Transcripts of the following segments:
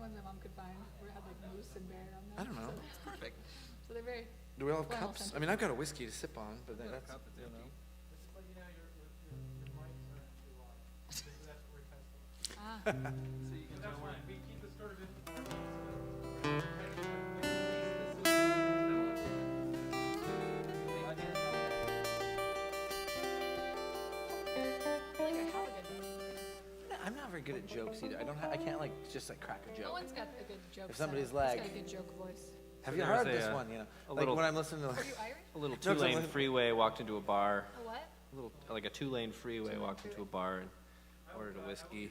ones my mom could find had like moose and bear on them. I don't know. So, It's perfect. so they're very. Do we all have well cups? authentic. I mean, I've got a whiskey to sip on, but then that's, you know. Ah. So you can tell why we keep this sort of I'm not very good at jokes either. I can't like just like crack a joke. Owen's got a good joke. If somebody's setup. He's like- got a good joke voice. Have you There was heard a, this one? You know, a like little- when I'm listening to Are like, you Irish? A little No, 'cause I'm two-lane like- freeway walked into a bar. A what? Like a two-lane freeway walked into a bar and ordered a whiskey.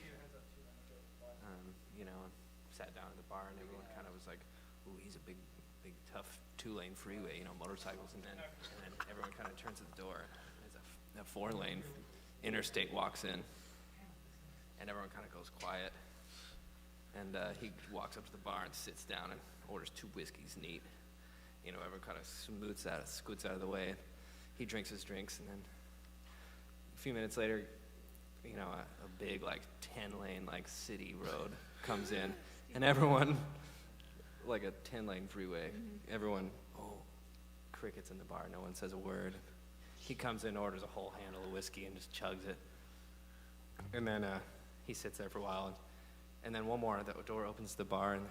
You know, and sat down at the bar, and everyone kind of was like, "Ooh, he's a big, tough two-lane freeway, you know, motorcycles." And then everyone kind of turns to the door. As a four-lane interstate walks in, and everyone kind of goes quiet. And he walks up to the bar and sits down and orders 2 whiskeys neat. You know, everyone kind of scoots out of the way. He drinks his drinks, and then a few minutes later, you know, a big, like, 10-lane, like, city road comes in, and everyone, like a 10-lane freeway, everyone, crickets in the bar, no one says a word. He comes in, orders a whole handle of whiskey, and just chugs it. And then he sits there for a while, and then one more, the door opens to the bar, and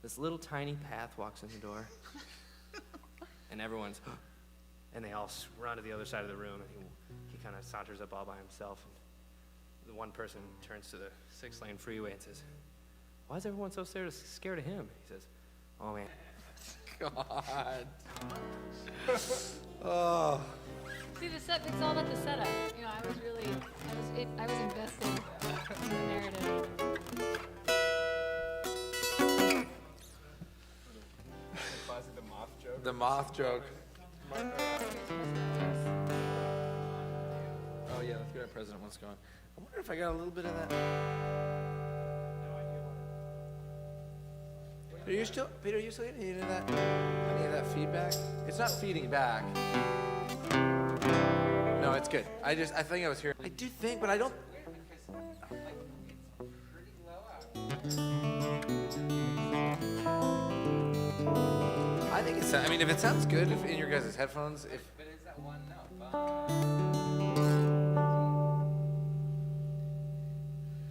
this little tiny path walks in the door, and everyone's, and they all run to the other side of the room, and he kind of saunters up all by himself, and the one person turns to the 6-lane freeway and says, "Why is everyone so scared of him?" He says, "Oh man." God. Oh. See, it's all about the setup. You know, I was invested in the narrative. the moth joke. The moth joke. Oh yeah, let's get our president wants going. I wonder if I got a little bit of that. Peter, you still getting any of that feedback? It's not feeding back. No, it's good. I think I was hearing. I do think, but I don't. I think it's. I mean, if it sounds good in your guys' headphones, if. But is that one note?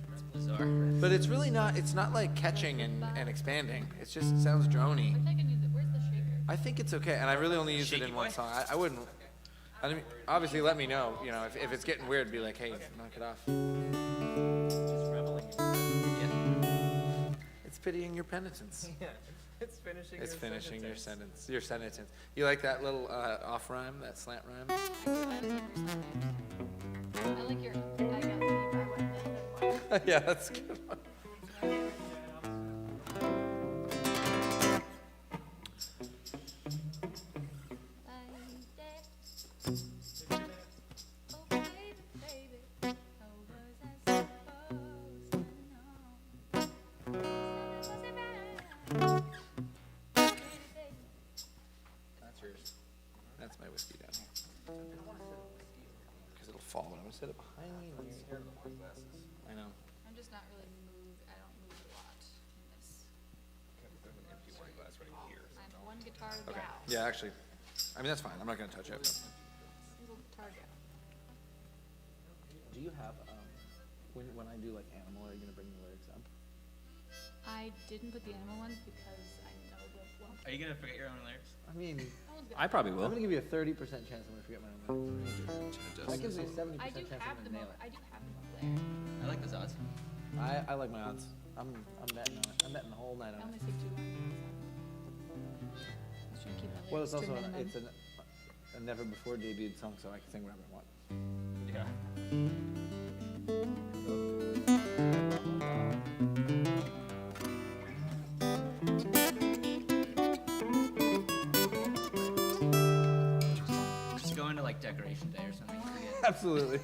That's bizarre. But it's really not. It's not like catching and expanding. It just sounds droney. Where's the shaker? I think it's okay, and I really only use it in one song. I wouldn't. I mean, obviously, let me know. You know, if it's getting weird, be like, hey, knock it off. Just reveling in It's pitying your penitence. Yeah. It's finishing. It's finishing your sentence. Your sentence. You like that little off rhyme, that slant rhyme? I like your. I got the Yeah, that's a good one. That's yours. That's my whiskey down here. Because it'll fall. I'm going to set it behind me. I know. I'm just not really moved. I don't move a lot in this. I'm a one guitar Okay. gal. Yeah, actually. I mean, that's fine. I'm not going to touch it. Single guitar gal. Do you have, when I do like animal, are you going to bring the lyrics up? I didn't put the animal ones because I know the well. Are you gonna forget your own lyrics? I mean, I probably will. I'm going to give you a 30% chance I'm going to forget my own lyrics. That gives me a 70% I do chance have I'm them. going to nail it. I do have them up there. I like those odds. I like my odds. I'm betting on it. I'm betting the whole night I on only it. say 2 lines. I was trying to keep my Well, lyrics it's to also a minimum. it's a never before debuted song, so I can sing whatever I want. Yeah. Just go into like Decoration Day or something. Absolutely.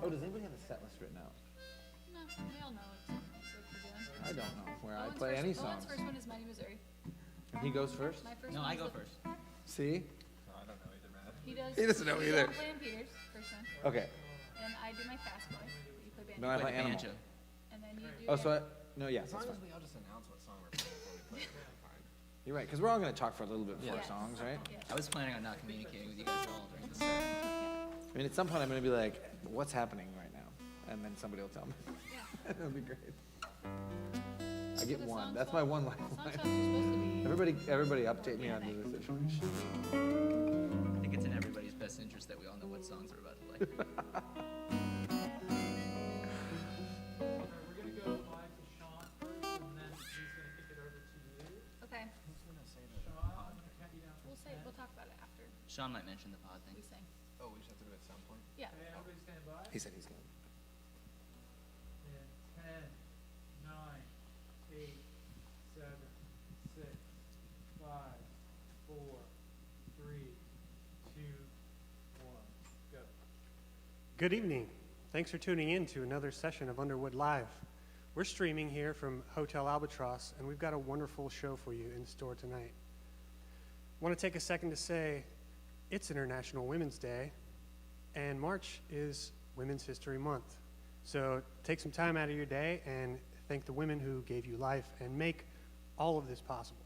Oh, does anybody have a set list written out? No, we all know what we're doing. I don't know where I Owen's play first, any Owen's songs. first one is Mighty Missouri. He goes first? My first No, one I is go the- first. See? I don't know either, man. He does. He doesn't know you either. don't play on Peters, first one. Okay. And I do my fast boy. You play banjo. No, I play the animal. banjo. And then you do. Oh, so No, yeah, As that's long fine. as we all just announce what song we're playing before we play it, that's fine. You're right, because we're all going to talk for a little bit before Yes. songs, right? I was planning on not communicating with you guys at all during the set. I mean, at some point I'm going to be like, what's happening right now? And then somebody will tell me. That'll be great. I get The one. song That's swap- my one Song lifeline. swaps are supposed to be. Everybody update me on the situation. I think it's in everybody's best interest that we all know what songs we're about to play. We're gonna go live to Sean first, and then he's gonna kick it over to you. Okay. Sean, We'll talk about it after Sean might mention the pod we thing. sing. Oh, we just have to do it at some point? Yeah. okay, everybody stand by. He said he's going to. And 10, 9, 8, 7, 6, 5, 4, 3, 2, 1, go. Good evening. Thanks for tuning in to another session of Underwood Live. We're streaming here from Hotel Albatross, and we've got a wonderful show for you in store tonight. I want to take a second to say it's International Women's Day, and March is Women's History Month. So take some time out of your day and thank the women who gave you life and make all of this possible.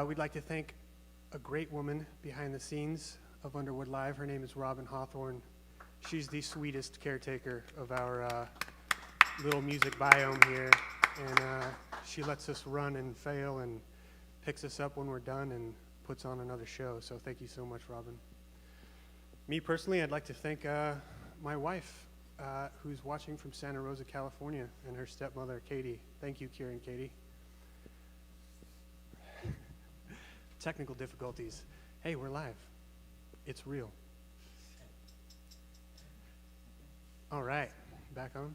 We'd like to thank a great woman behind the scenes of Underwood Live. Her name is Robynne Hawthorne. She's the sweetest caretaker of our little music biome here, and she lets us run and fail and picks us up when we're done and puts on another show. So thank you so much, Robynne. Me personally, I'd like to thank my wife, who's watching from Santa Rosa, California, and her stepmother, Katie. Thank you, Kieran, Katie. Technical difficulties. Hey, we're live. It's real. All right, back on.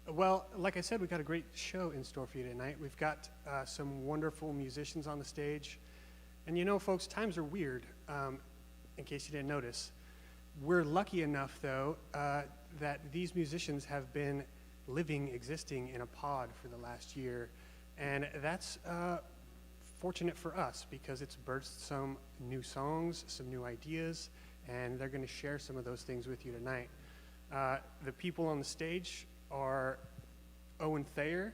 Well, like I said, we've got a great show in store for you tonight. We've got some wonderful musicians on the stage. And you know, folks, times are weird, in case you didn't notice. We're lucky enough, though, that these musicians have been existing in a pod for the last year. And that's fortunate for us because it's birthed some new songs, some new ideas, and they're going to share some of those things with you tonight. The people on the stage are Owen Thayer,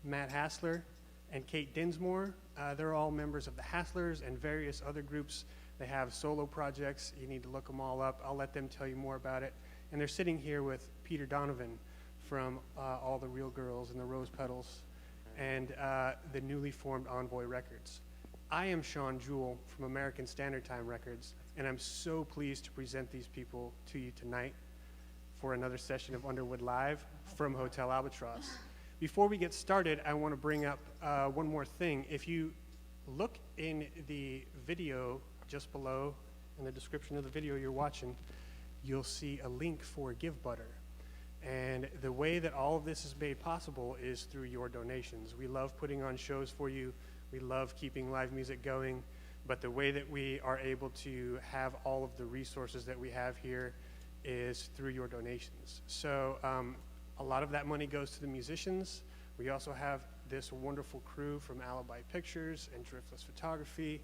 Matt Hassler, and Kate Dinsmore. They're all members of the Hasslers and various other groups. They have solo projects. You need to look them all up. I'll let them tell you more about it. And they're sitting here with Peter Donovan from All the Real Girls and the Rose Petals and the newly formed Envoy Records. I am Sean Jewell from American Standard Time Records, and I'm so pleased to present these people to you tonight for another session of Underwood Live from Hotel Albatross. Before we get started, I want to bring up one more thing. If you look in the video just below, in the description of the video you're watching, you'll see a link for Give Butter. And the way that all of this is made possible is through your donations. We love putting on shows for you. We love keeping live music going. But the way that we are able to have all of the resources that we have here is through your donations. So a lot of that money goes to the musicians. We also have this wonderful crew from Alibi Pictures and Driftless Photography.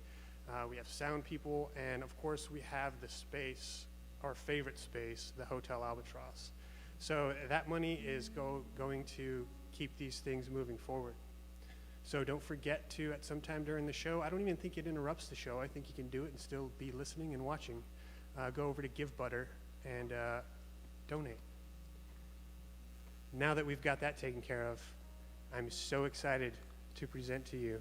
We have sound people, and of course we have the space, our favorite space, the Hotel Albatross. So that money is going to keep these things moving forward. So don't forget to, at some time during the show, I don't even think it interrupts the show. I think you can do it and still be listening and watching. Go over to Give Butter and donate. Now that we've got that taken care of, I'm so excited to present to you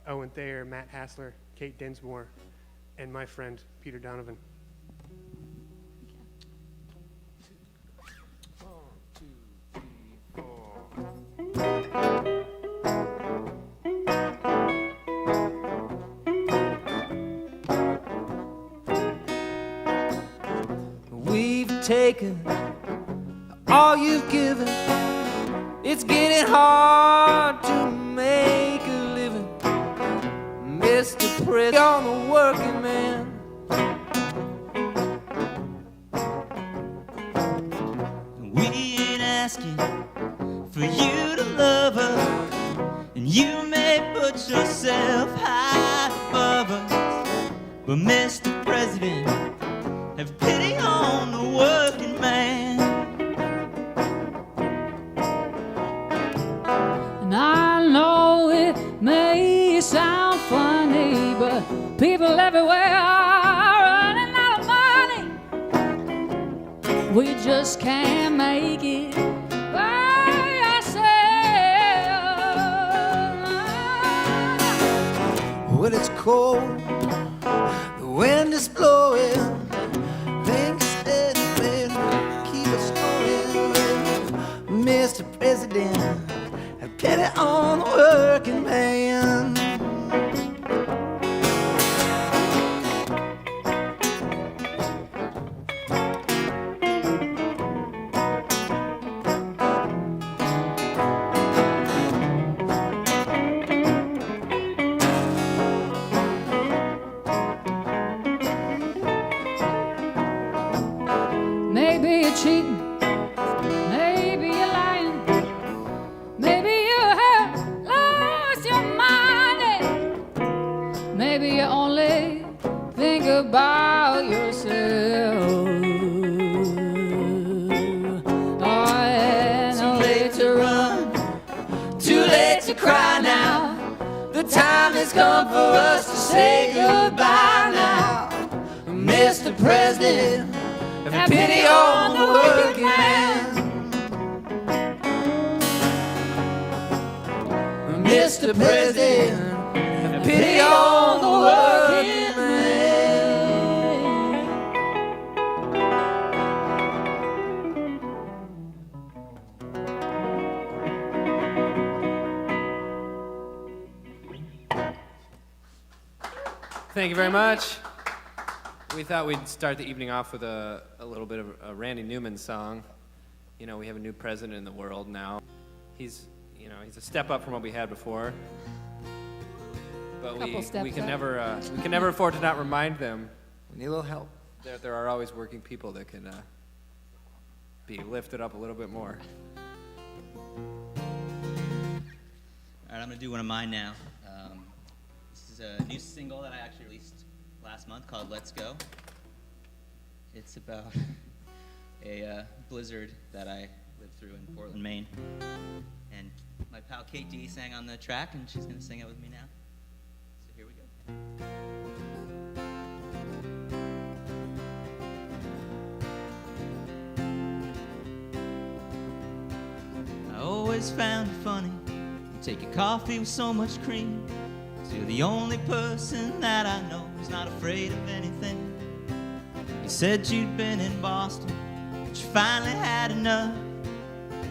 Owen Thayer, Matt Hassler, Kate Dinsmore, and my friend Peter Donovan. We've taken all you've given. It's getting hard to make a living. Mr. President, on the working man. We ain't asking for you to love us, and you may put yourself high above us, but Mr. President, have pity on the working man. People everywhere are running out of money. We just can't make it by ourselves. Well, it's cold, the wind is blowing, things steady, baby, keep us going. Mr. President, have pity on the working man. Maybe you're cheating, maybe you're lying, maybe you have lost your mind, maybe you only think about yourself. Oh, yeah, Too late to run, too late to cry now. The time has come for us to say goodbye now. Mr. President, have pity on the working man. Mr. President, have pity on the working man. Thank you very much. We thought we'd start the evening off with a little bit of a Randy Newman song. You know, we have a new president in the world now. He's a step up from what we had before. But we can never afford to not remind them. We need a little help. that there are always working people that can be lifted up a little bit more. All right, I'm going to do one of mine now. This is a new single that I actually released last month called Let's Go. It's about a blizzard that I lived through in Portland, Maine. And my pal Kate D sang on the track, and she's going to sing it with me now. So here we go. I always found it funny, you take your coffee with so much cream. So you're the only person that I know who's not afraid of anything. You said you'd been in Boston, but you finally had enough.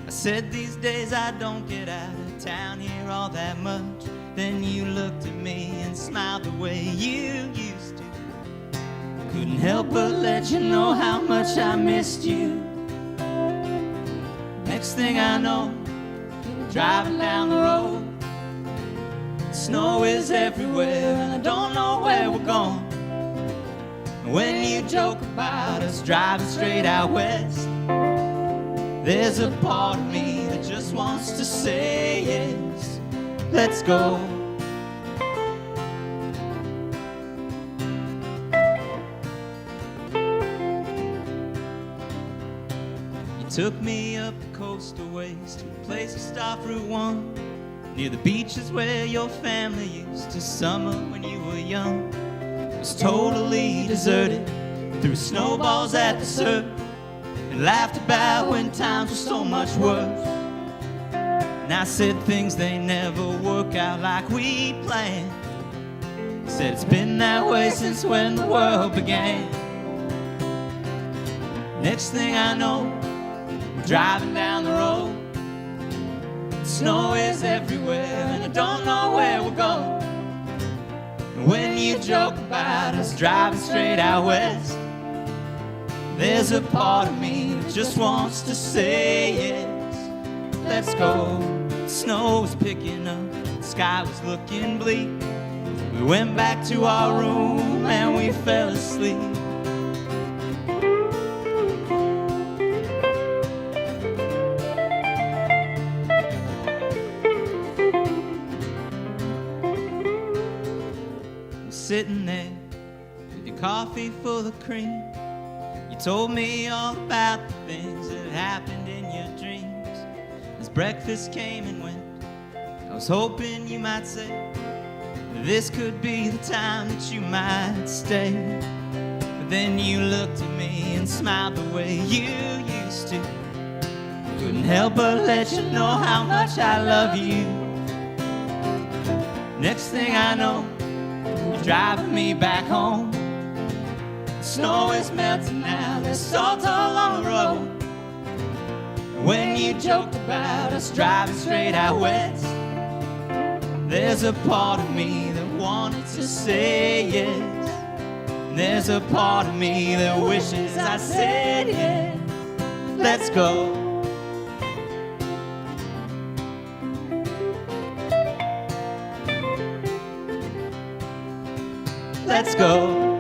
I said these days I don't get out of town here all that much. Then you looked at me and smiled the way you used to. Couldn't help but let you know how much I missed you. Next thing I know, driving down the road. Snow is everywhere and I don't know where we're going. When you joke about us driving straight out west, there's a part of me that just wants to say yes, let's go. You took me up the coastal ways to a place to stop Route 1, near the beaches where your family used to summer when you were young. It was totally deserted, threw snowballs at the surf, and laughed about when times were so much worse. And I said things they never work out like we planned. Said it's been that way since when the world began. Next thing I know, we're driving down the road. Snow is everywhere and I don't know where we're going. And when you joke about us driving straight out west, there's a part of me that just wants to say yes, let's go. Snow was picking up, the sky was looking bleak. We went back to our room and we fell asleep. Sitting there with your coffee full of cream, you told me all about the things that happened in your dreams. As breakfast came and went, I was hoping you might say, this could be the time that you might stay. But then you looked at me and smiled the way you used to. Couldn't help but let you know how much I love you. Next thing I know, you're driving me back home. The snow is melting now, there's salt all on the road. When you joked about us driving straight out west, there's a part of me that wanted to say yes. There's a part of me that wishes I said yes. Let's go. Let's go.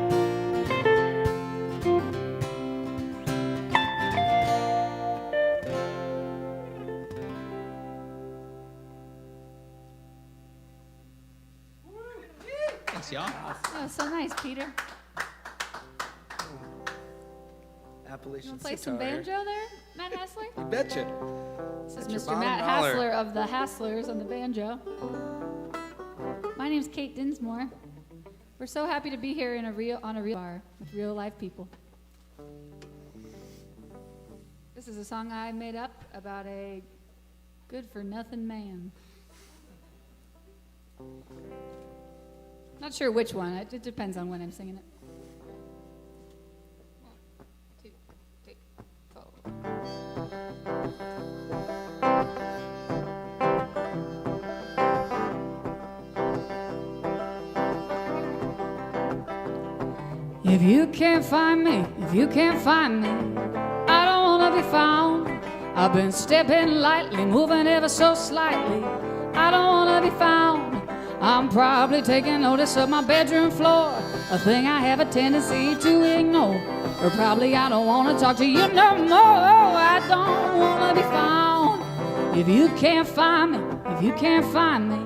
Thanks, y'all. That was so nice, Peter. Appalachian You play some sitar. banjo there, Matt Hassler? You betcha. This is your Mr. bottom Matt dollar. Hassler of the Hasslers on the banjo. My name's Kate Dinsmore. We're so happy to be here on a real bar with real live people. This is a song I made up about a good-for-nothing man. Not sure which one. It depends on when I'm singing it. 1, 2, 3, 4. If you can't find me, if you can't find me, I don't wanna be found. I've been stepping lightly, moving ever so slightly. I don't wanna be found. I'm probably taking notice of my bedroom floor, a thing I have a tendency to ignore. Or probably I don't wanna talk to you no more. I don't wanna be found. If you can't find me, if you can't find me,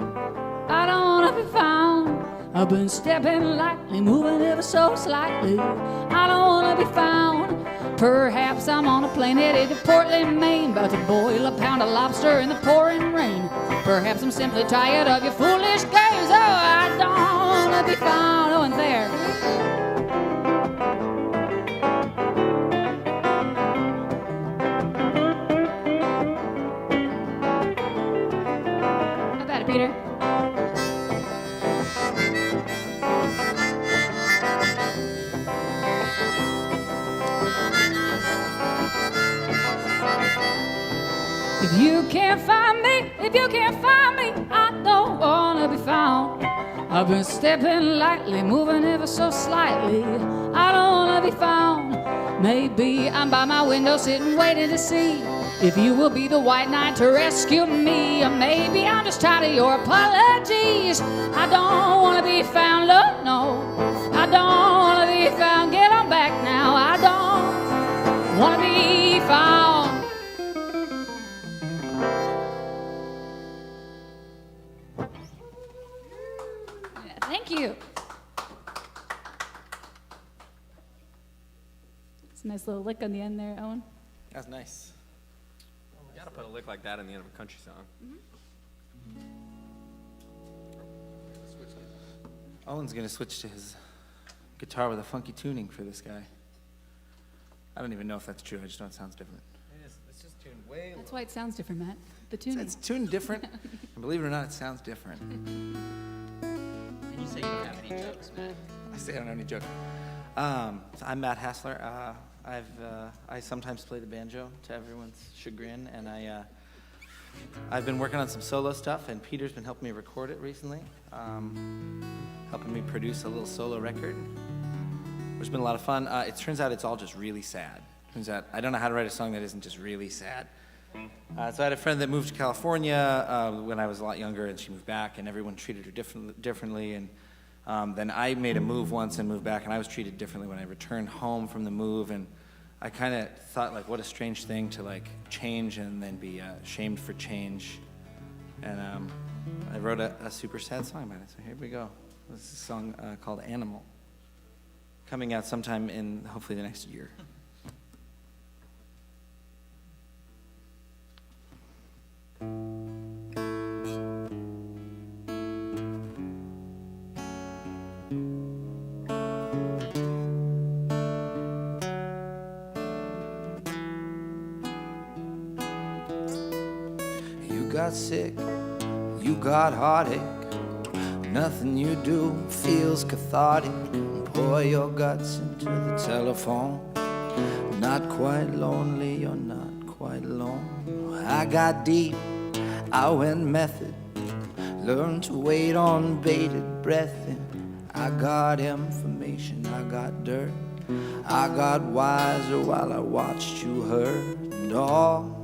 I don't wanna be found. I've been stepping lightly, moving ever so slightly. I don't wanna be found. Perhaps I'm on a plane headed to Portland, Maine, about to boil a pound of lobster in the pouring rain. Perhaps I'm simply tired of your foolish games. Oh, I don't wanna be found. Oh, and Thayer. How about it, Peter? If you can't find me, if you can't find me, I don't wanna be found. I've been stepping lightly, moving ever so slightly. I don't wanna be found. Maybe I'm by my window sitting waiting to see if you will be the white knight to rescue me. Or maybe I'm just tired of your apologies. I don't wanna be found, look, no. I don't wanna be found, get on back now. I don't wanna be found. Thank you. It's a nice little lick on the end there, Owen. That's nice. You gotta put a lick like that in the end of a country song. Owen's gonna switch to his guitar with a funky tuning for this guy. I don't even know if that's true. I just know it sounds different. It's just tuned way That's why it sounds different, Matt. The tuning. It's tuned different, and believe it or not, it sounds different. And you say you don't have any jokes, Matt. I say I don't have any joke. So I'm Matt Hassler. I sometimes play the banjo to everyone's chagrin, and I've been working on some solo stuff, and Peter's been helping me record it recently, helping me produce a little solo record, which has been a lot of fun. It turns out it's all just really sad. Turns out I don't know how to write a song that isn't just really sad. So I had a friend that moved to California when I was a lot younger, and she moved back, and everyone treated her differently. And then I made a move once and moved back, and I was treated differently when I returned home from the move. And I kind of thought, like, what a strange thing to, like, change and then be shamed for change. And I wrote a super sad song about it. So here we go. This is a song called Animal, coming out sometime in hopefully the next year. got sick, you got heartache. Nothing you do feels cathartic. Pour your guts into the telephone. Not quite lonely, you're not quite alone. I got deep, I went method. Learned to wait on bated breath. And I got information, I got dirt. I got wiser while I watched you hurt. And all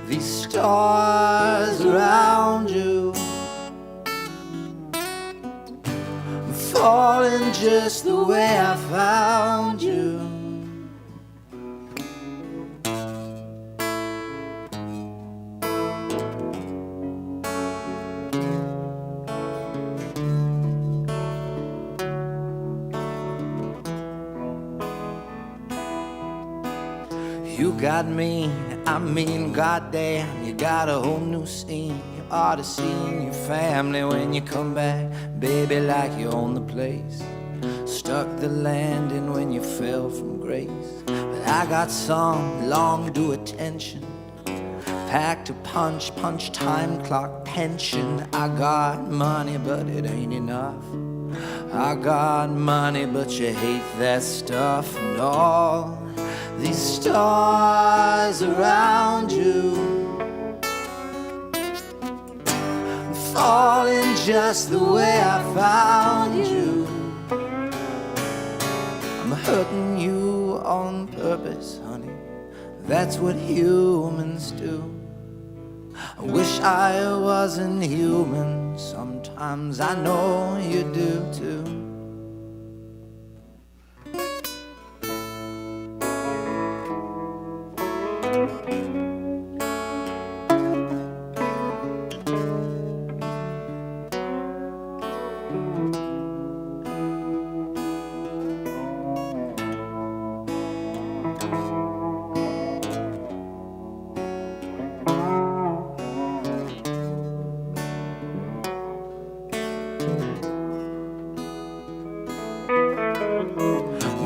these stars around you falling just the way I found you. You got mean, I mean goddamn, you got a whole new scene. You ought to see your family when you come back, baby, like you own the place. Stuck the landing when you fell from grace. But I got some long due attention. Packed a punch time clock pension. I got money but it ain't enough. I got money but you hate that stuff. And all these stars around you falling just the way I found you. I'm hurting you on purpose, honey. That's what humans do. I wish I wasn't human. Sometimes I know you do too.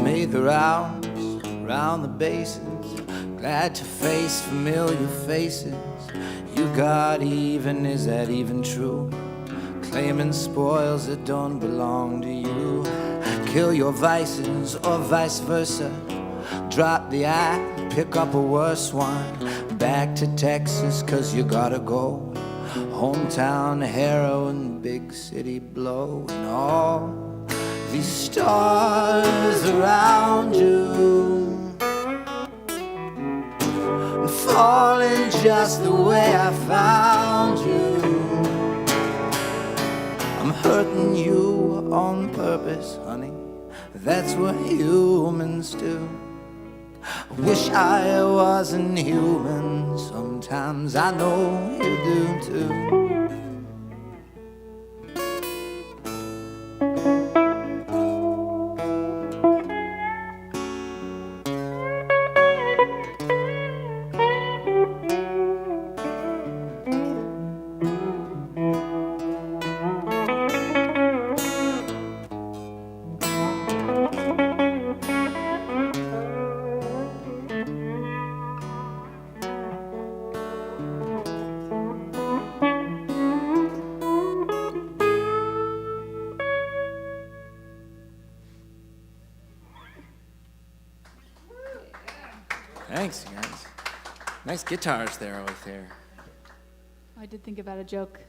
Made the rounds round the bases, glad to face familiar faces. You got even, is that even true? Claiming spoils that don't belong to you. Kill your vices or vice versa. Drop the act, pick up a worse one. Back to Texas cause you gotta go. Hometown heroin, big city blow. And all these stars around you falling just the way I found you. I'm hurting you on purpose, honey. That's what humans do. I wish I wasn't human. Sometimes I know you do too. Thanks, guys. Nice guitars there over there. I did think about a joke,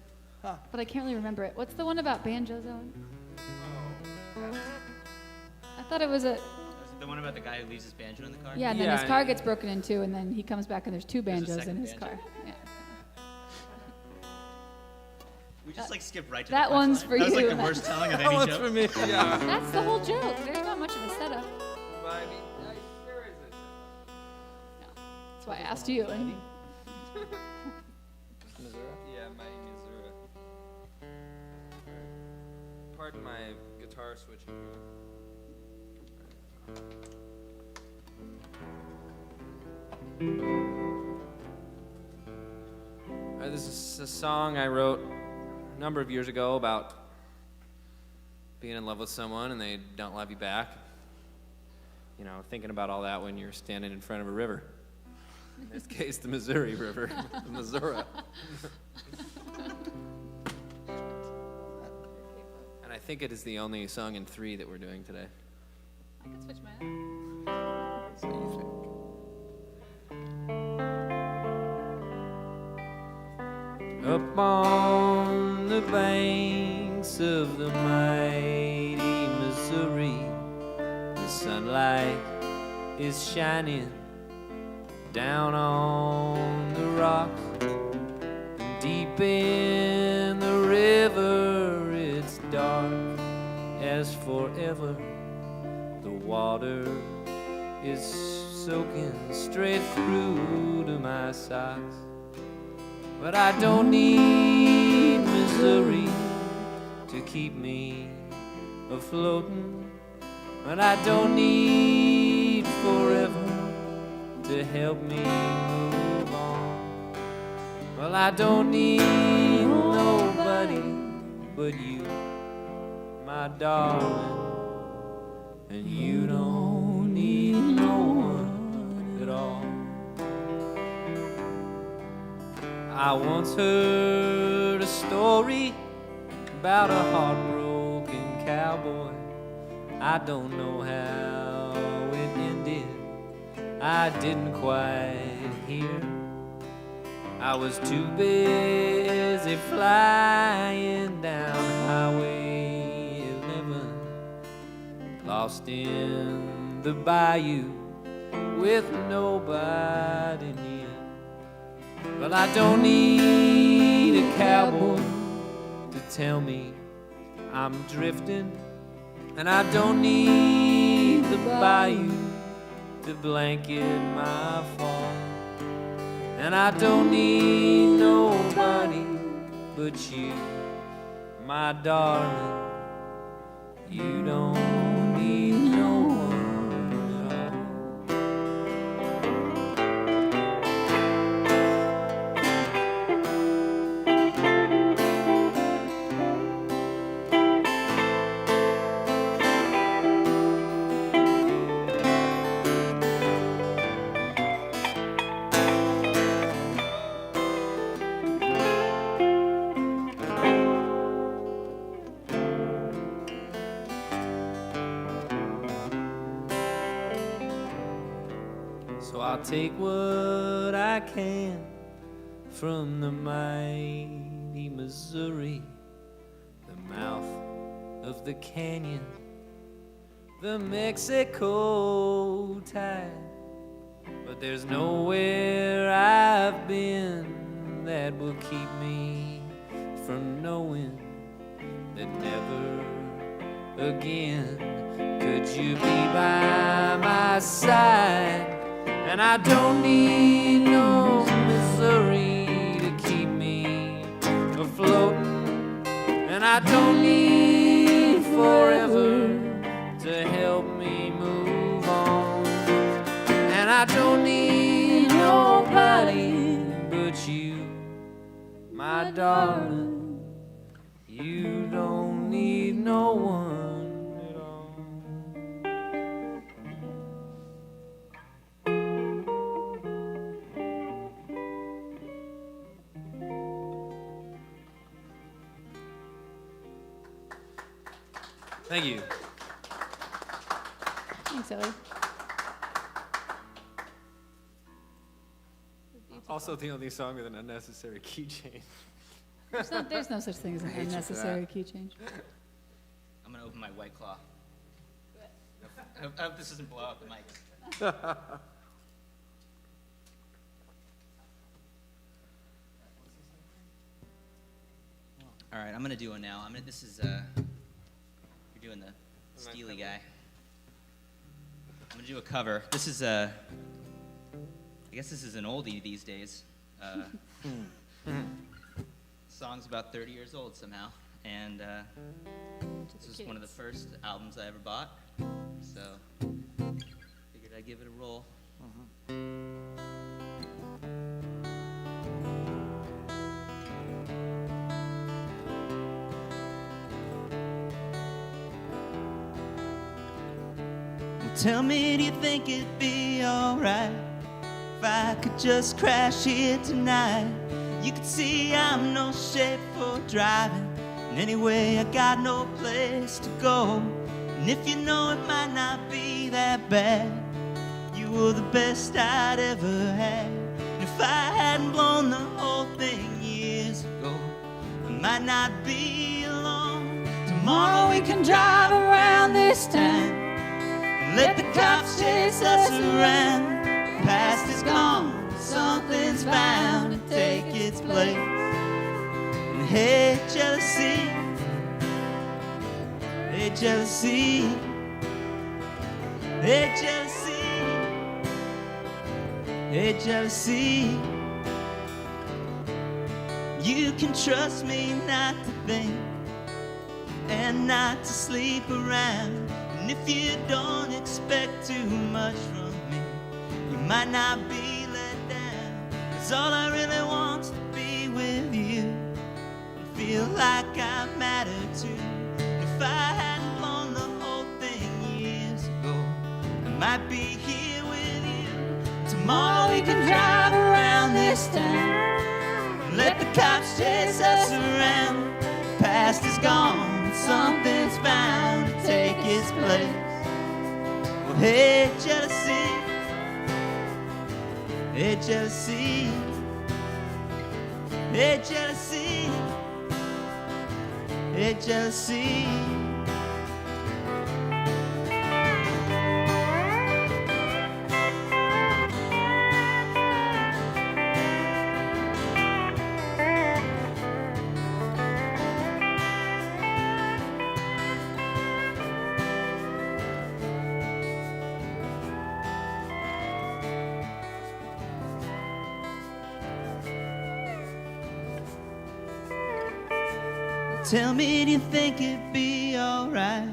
but I can't really remember it. What's the one about banjos, Owen? I thought it was a... Is it the one about the guy who leaves his banjo in the car? Yeah, and then his car gets broken into, and then he comes back and there's two banjos in his banjo? car. Yeah. We just like skip right to that the one's punchline. for That was like you. the worst telling of That any one's joke. for me. Yeah. That's the whole joke. There's not much of a setup. But I mean, there is a... That's why I asked you. And Yeah, my Missouri. Pardon my guitar switching here. This is a song I wrote a number of years ago about being in love with someone and they don't love you back. You know, thinking about all that when you're standing in front of a river. In this case, the Missouri River, the Missouri. think it is the only song in 3 that we're doing today. I can switch mine. So you think. Up on the banks of the mighty Missouri, the sunlight is shining down on the rocks. And deep in the river, it's dark as forever. The water is soaking straight through to my socks. But I don't need Missouri to keep me afloating. But I don't need forever to help me move on. Well, I don't need nobody but you, my darling. And you don't need no one at all. I once heard a story about a heartbroken cowboy. I don't know how it ended, I didn't quite hear. I was too busy flying down Highway 11, lost in the bayou with nobody near. Well, I don't need a cowboy to tell me I'm drifting, and I don't need the bayou to blanket my fall, and I don't need nobody but you, my darling. You don't need no one at all. So I'll take what I can from the mighty Missouri, the mouth of the canyon, the Mexico tide. But there's nowhere I've been that will keep me from knowing that never again could you be by my side. And I don't need no Missouri to keep me afloating, and I don't need forever to help me move on, and I don't need nobody but you, my darling. You don't need no one at all. Thank you. Thanks, Ellie. Also the only song with an unnecessary key change. There's no such thing as an hate you for unnecessary key change. I'm gonna open my White Claw. I hope this doesn't blow out the mic. All right, I'm gonna do one now. This is you're doing the Steely guy. I'm gonna do a cover. This is I guess this is an oldie these days. Song's about 30 years old somehow, and this is one of the first albums I ever bought, so figured I'd give it a roll. Tell me, do you think it'd be alright if I could just crash here tonight? You could see I'm no shape for driving, And anyway, I got no place to go. And if you know it might not be that bad, you were the best I'd ever had. And if I hadn't blown the whole thing years ago, I might not be alone. Tomorrow we can drive around this town and let the cops chase us around. The past is gone, something's bound to take its place. And hey, jealousy, hey, jealousy, hey, jealousy, hey, jealousy. You can trust me not to think and not to sleep around. And if you don't expect too much from me, you might not be let down. 'Cause all I really want's to be with you and feel like I matter too. If I hadn't blown the whole thing years ago, I might be here with you. Tomorrow we can drive around this town and let the cops chase us around. The past is gone, something's bound to take its place. Well, hey, jealousy, hey, jealousy, hey, jealousy, hey, jealousy. Tell me, do you think it'd be alright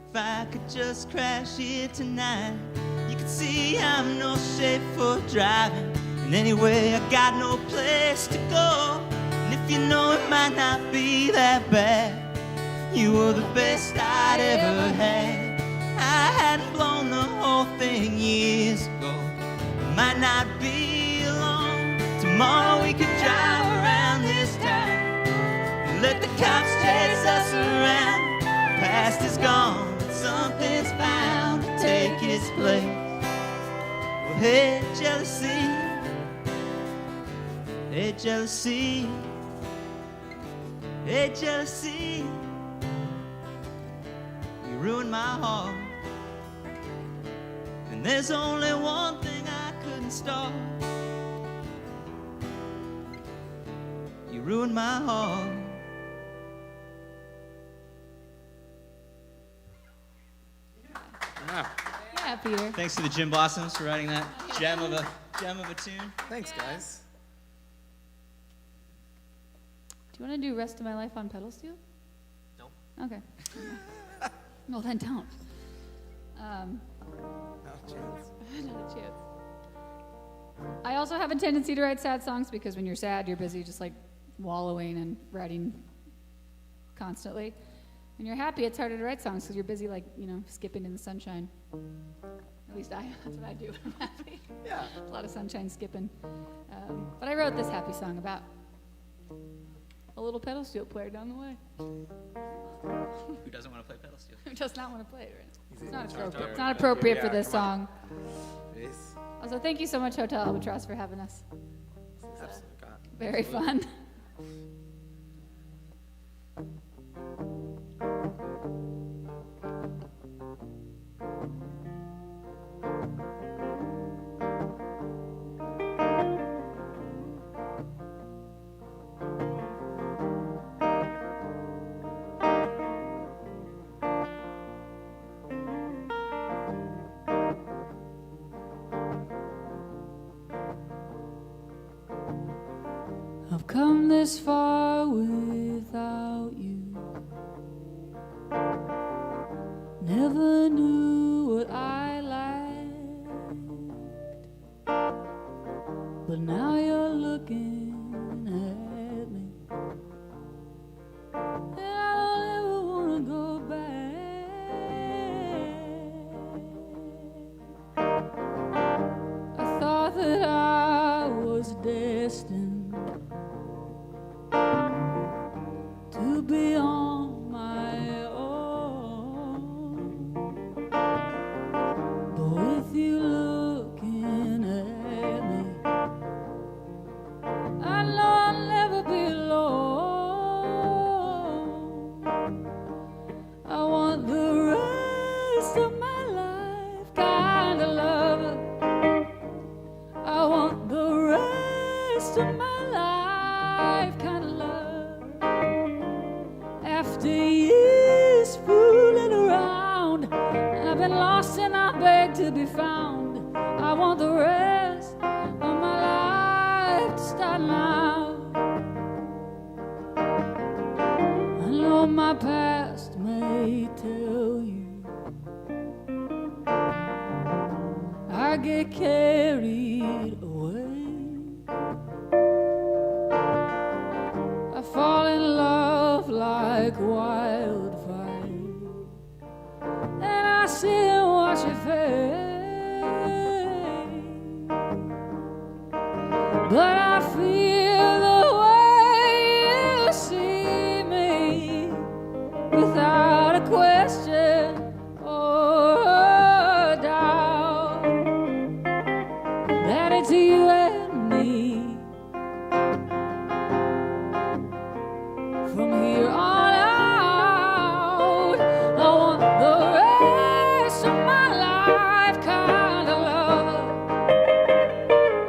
if I could just crash here tonight? You can see I'm no shape for driving, and anyway, I got no place to go. And if you know it might not be that bad, you were the best I'd ever had. I hadn't blown the whole thing years ago, I might not be alone. Tomorrow we could drive around this town, let the cops chase us around. Past is gone, but something's bound to take its place. Well, hey, jealousy, hey, jealousy, hey, jealousy. You ruined my heart, and there's only one thing I couldn't stop. You ruined my heart. Yeah, Peter. Thanks to the Jim Blossoms for writing that gem of a tune. Thanks, guys. Do you want to do Rest of My Life on pedal steel? No. Okay. Well, then don't. No chance. Not a chance. I also have a tendency to write sad songs because when you're sad, you're busy just like wallowing and writing constantly. When you're happy, it's harder to write songs because you're busy, like, you know, skipping in the sunshine. At least that's what I do when I'm happy. Yeah. A lot of sunshine skipping. But I wrote this happy song about a little pedal steel player down the way. Who doesn't want to play pedal steel? Who does not want to play it, right? It's not guitar appropriate. player. It's not appropriate for Yeah, this come on. song. Peace. Also, thank you so much, Hotel Albatross, for having us. Absolutely. Very fun. I've come this far without you. Never knew what I liked, but now you're looking at me, and I don't ever wanna go back. I thought that I was destined to be on my own. But with you looking at me, I know I'll never be alone. I want the rest of my life kind of lover. I want the rest of my life kind of love. After years fooling around, I've been lost and I beg to be found. I want the rest of my life to start now. I know my past may tell you I get carried away. I fall in love like wildfire, and I sit and watch it fade. But I feel the way you see me, without a question or a doubt, that it's you and me. From here on out, I want the rest of my life kind of love.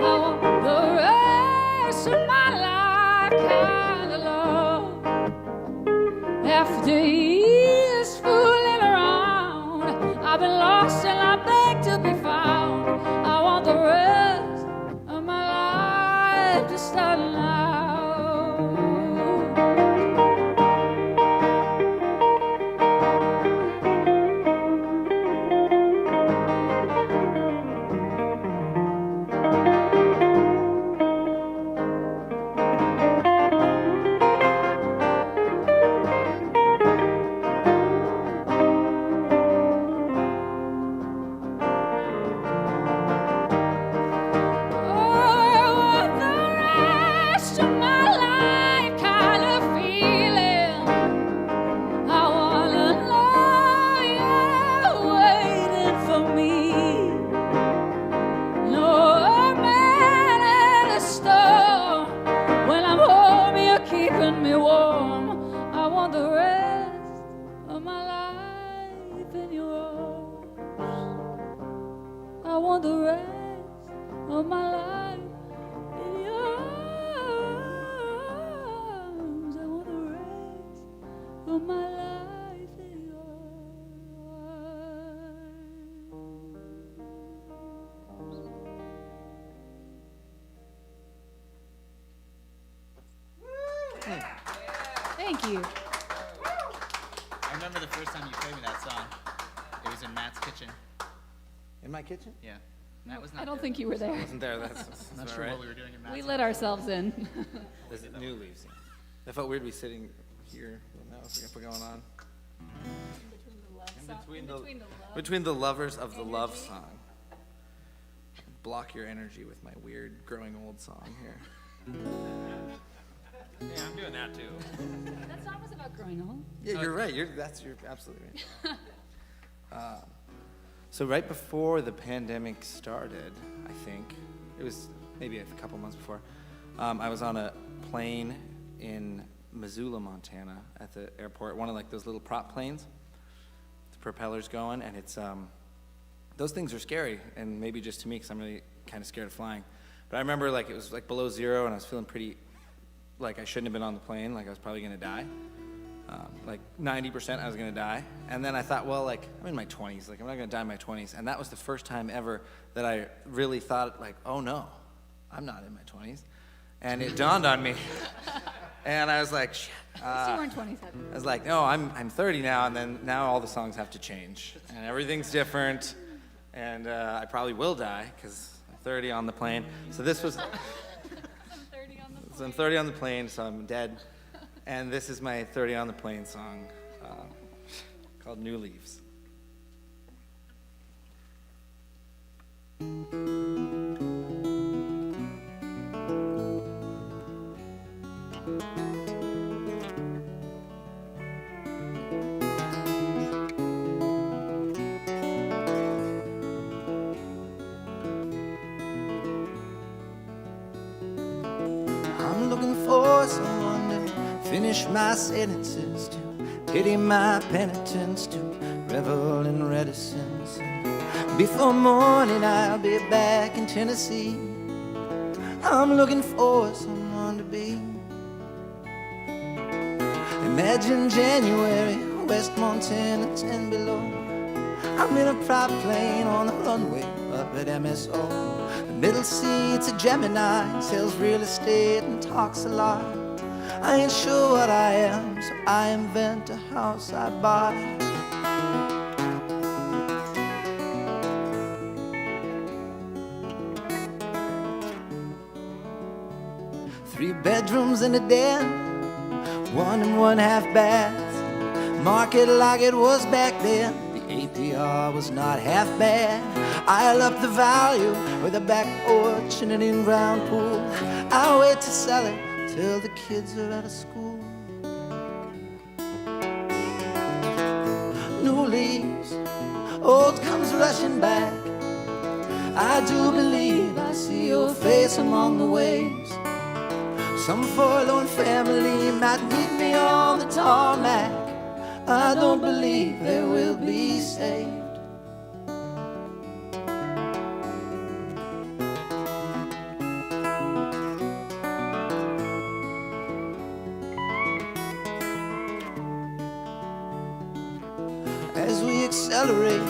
I want the rest of my life kind of love. After years fooling around, I've been lost and I beg to be found. I want the rest of my life to start now. Thank you. I remember the first time you played me that song. It was in Matt's kitchen. In my kitchen? Yeah. Matt was not I don't there. think you were there. I wasn't there. That's Not about sure right. what we were doing in Matt's We house. let ourselves in. There's new leaves. I felt weird to be sitting here. Now if we're going on. Between the lovers of the love song. Block your energy with my weird growing old song here. Yeah, I'm doing that too. That song was about growing old. Yeah, you're right. You're absolutely right. So right before the pandemic started, I think it was maybe a couple months before, I was on a plane in Missoula, Montana, at the airport. One of like those little prop planes, the propellers going, and it's those things are scary, and maybe just to me because I'm really kind of scared of flying. But I remember like it was like below zero, and I was feeling pretty like I shouldn't have been on the plane, like I was probably gonna die. Like 90% I was gonna die. And then I thought, well, like I'm in my 20s, like I'm not gonna die in my 20s. And that was the first time ever that I really thought like, oh no, I'm not in my 20s. And it dawned on me. And I was like, shit. You weren't 27. I was like, no, I'm 30 now, and then now all the songs have to change. And everything's different. And I probably will die, because I'm 30 on the plane. So this was... So I'm 30 on the plane, so I'm dead. And this is my 30 on the plane song called New Leaves. finish my sentences, to pity my penitence, to revel in reticence. Before morning I'll be back in Tennessee. I'm looking for someone to be. Imagine January, West Montana, 10 below. I'm in a private plane on the runway up at MSO. The middle seat's a Gemini, sells real estate and talks a lot. I ain't sure what I am, so I invent a house I buy. 3 bedrooms and a den, 1 and 1/2 baths. Market like it was back then, the APR was not half bad. I'll up the value with a back porch and an in-ground pool. I'll wait to sell it till the kids are out of school. New leaves, old comes rushing back. I do believe I see your face among the waves. Some forlorn family might meet me on the tarmac. I don't believe they will be saved. As we accelerate,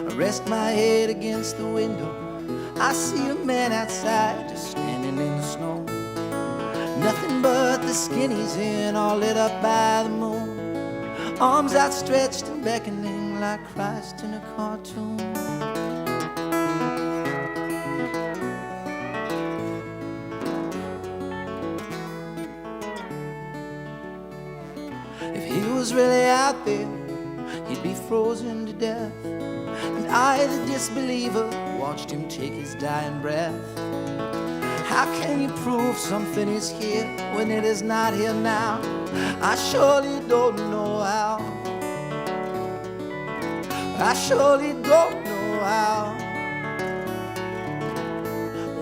I rest my head against the window. I see a man outside just standing in the snow. Nothing but the skin he's in, all lit up by the moon. Arms outstretched and beckoning like Christ in a cartoon. If he was really out there, he'd be frozen to death. And I, the disbeliever, watched him take his dying breath. How can you prove something is here when it is not here now? I surely don't know how. I surely don't know how.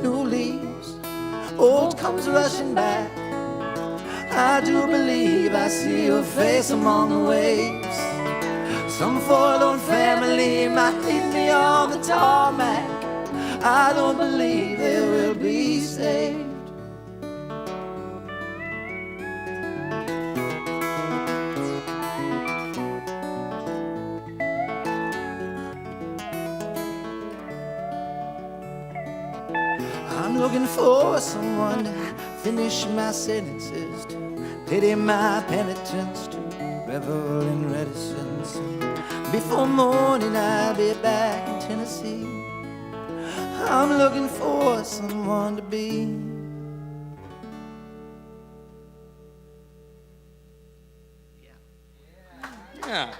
New leaves, old comes rushing back. I do believe I see your face among the waves. Some forlorn family might meet me on the tarmac. I don't believe they will be saved. I'm looking for someone to finish my sentences, to pity my penitence, to revel in reticence. Before morning I'll be back in Tennessee. I'm looking for someone to be. Yeah.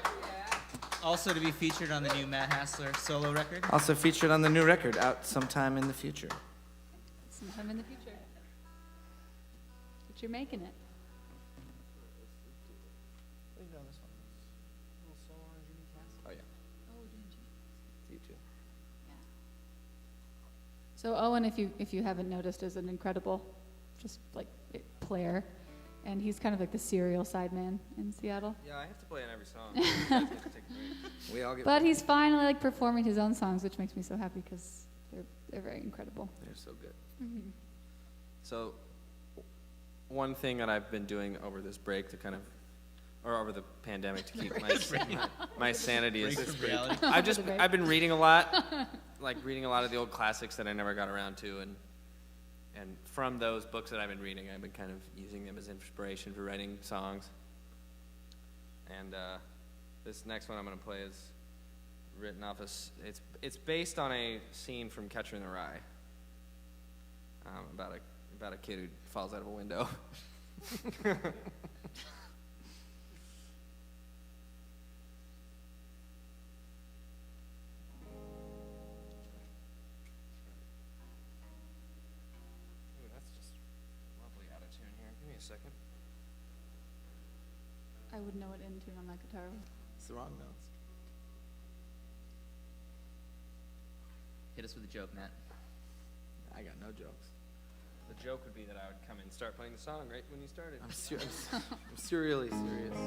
Also to be featured on the new Matt Hassler solo record. Also featured on the new record, out sometime in the future. Sometime in the future. But you're making it. Oh, yeah. You too. So Owen, if you haven't noticed, is an incredible, just like player, and he's kind of like the serial sideman in Seattle. Yeah, I have to play on every song. You guys get to take a break. We all get. But he's finally like performing his own songs, which makes me so happy because they're very incredible. They're so good. Mm-hmm. So, one thing that I've been doing over this break to kind of, or over the pandemic to keep my sanity is Break from reality. I've been reading a lot, like reading a lot of the old classics that I never got around to, and from those books that I've been reading, I've been kind of using them as inspiration for writing songs. And this next one I'm going to play is written off as, it's based on a scene from Catcher in the Rye, about a kid who falls out of a window. Second. I would know it in tune on that guitar. It's the wrong notes. Hit us with a joke, Matt. I got no jokes. the joke would be that I would come in and start playing the song right when you started. I'm serially serious.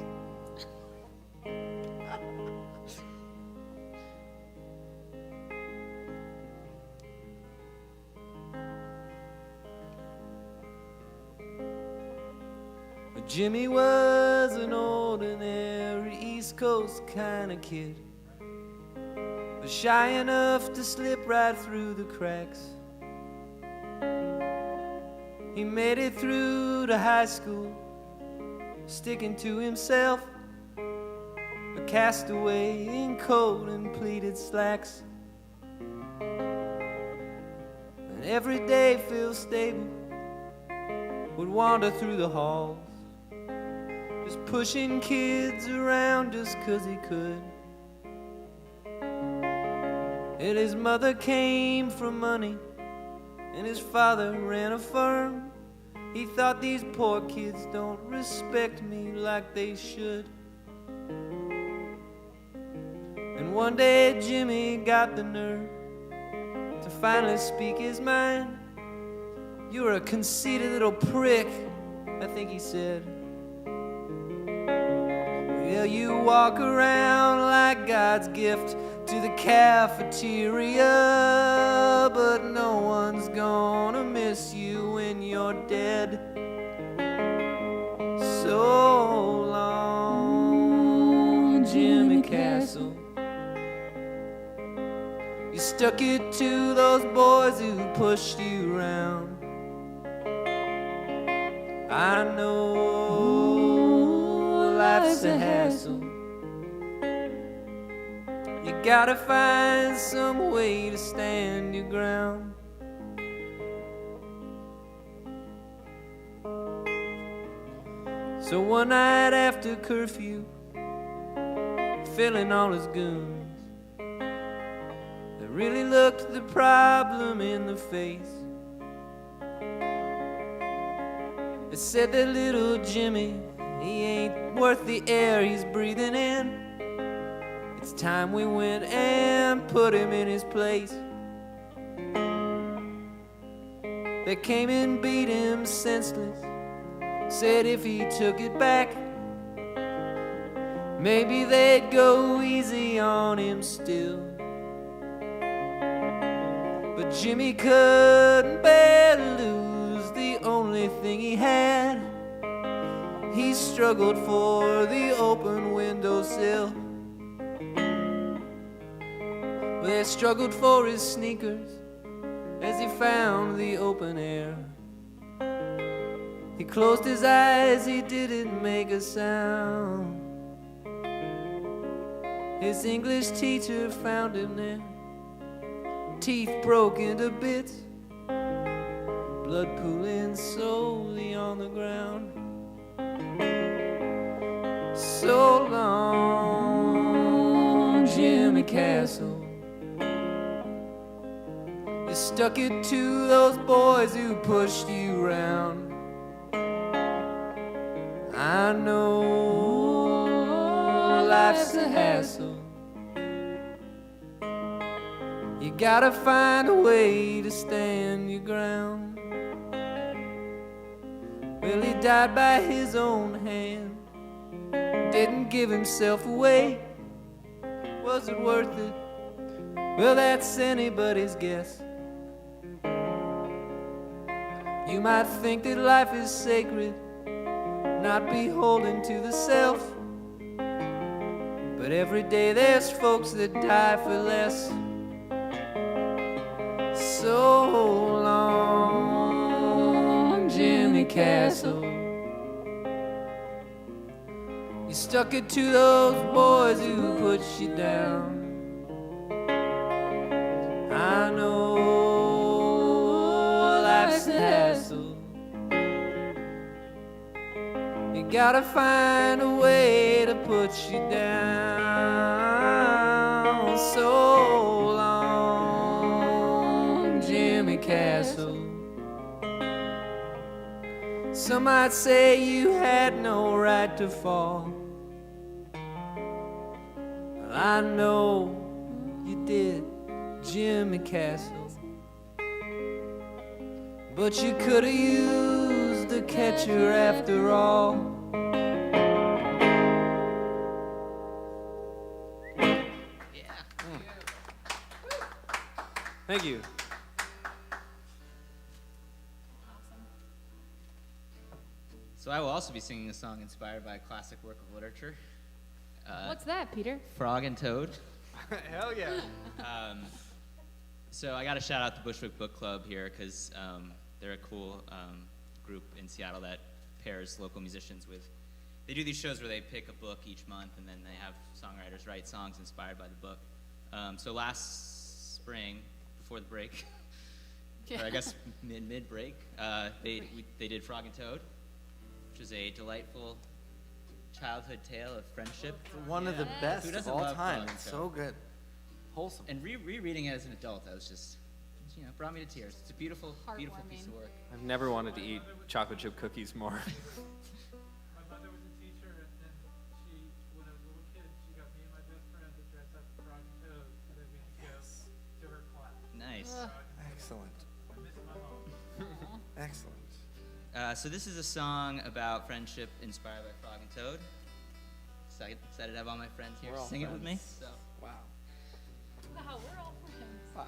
Jimmy was an ordinary East Coast kind of kid, but shy enough to slip right through the cracks. He made it through to high school, sticking to himself, a castaway in cold and pleated slacks. And every day Phil Stable would wander through the halls, just pushing kids around just 'cause he could. And his mother came from money, and his father ran a firm. He thought, these poor kids don't respect me like they should. And one day Jimmy got the nerve to finally speak his mind. "You're a conceited little prick," I think he said. "Well, you walk around like God's gift to the cafeteria, but no one's gonna miss you when you're dead. So long, Jimmy Castle. You stuck it to those boys who pushed you around. I know life's a hassle. You gotta find some way to stand your ground." So one night after curfew, Phil and all his goons, they really looked the problem in the face. They said that little Jimmy, he ain't worth the air he's breathing in. It's time we went and put him in his place. They came and beat him senseless, said if he took it back, maybe they'd go easy on him still. But Jimmy couldn't bear to lose the only thing he had. He struggled for the open windowsill. They struggled for his sneakers as he found the open air. He closed his eyes, he didn't make a sound. His English teacher found him there, teeth broke into bits, blood pooling slowly on the ground. So long, Jimmy Castle. You stuck it to those boys who pushed you around. I know life's a hassle. You gotta find a way to stand your ground. Well, he died by his own hand, didn't give himself away. Was it worth it? Well, that's anybody's guess. You might think that life is sacred, not beholden to the self, but every day there's folks that die for less. So long, Jimmy Castle. You stuck it to those boys who put you down. I know life's a hassle. You gotta find a way to put you down. So long, Jimmy Castle. Some might say you had no right to fall. Well, I know you did, Jimmy Castle. but you could have used a catcher after all. Thank you. So I will also be singing a song inspired by a classic work of literature. What's that, Peter? Frog and Toad. Hell yeah. So I got to shout out the Bushwick Book Club here because they're a cool group in Seattle that pairs local musicians with. They do these shows where they pick a book each month and then they have songwriters write songs inspired by the book. So last spring, before the break, or I guess mid-break, they did Frog and Toad, which is a delightful childhood tale of friendship. One of the best Who of doesn't all love time. Frog and It's Toad? so good. Wholesome. And rereading it as an adult, I was just, brought me to tears. It's a beautiful, beautiful piece of work. I've never wanted to eat chocolate chip cookies more. My mother was a teacher, and then when I was a little kid, she got me and my best friend to dress up as Frog and Toad so that we could go to her class. Nice. Excellent. I miss my mom. Excellent. So this is a song about friendship inspired by Frog and Toad. Excited to have all my friends here We're all sing it with me. friends. So. Wow. Wow, we're all friends. Wow.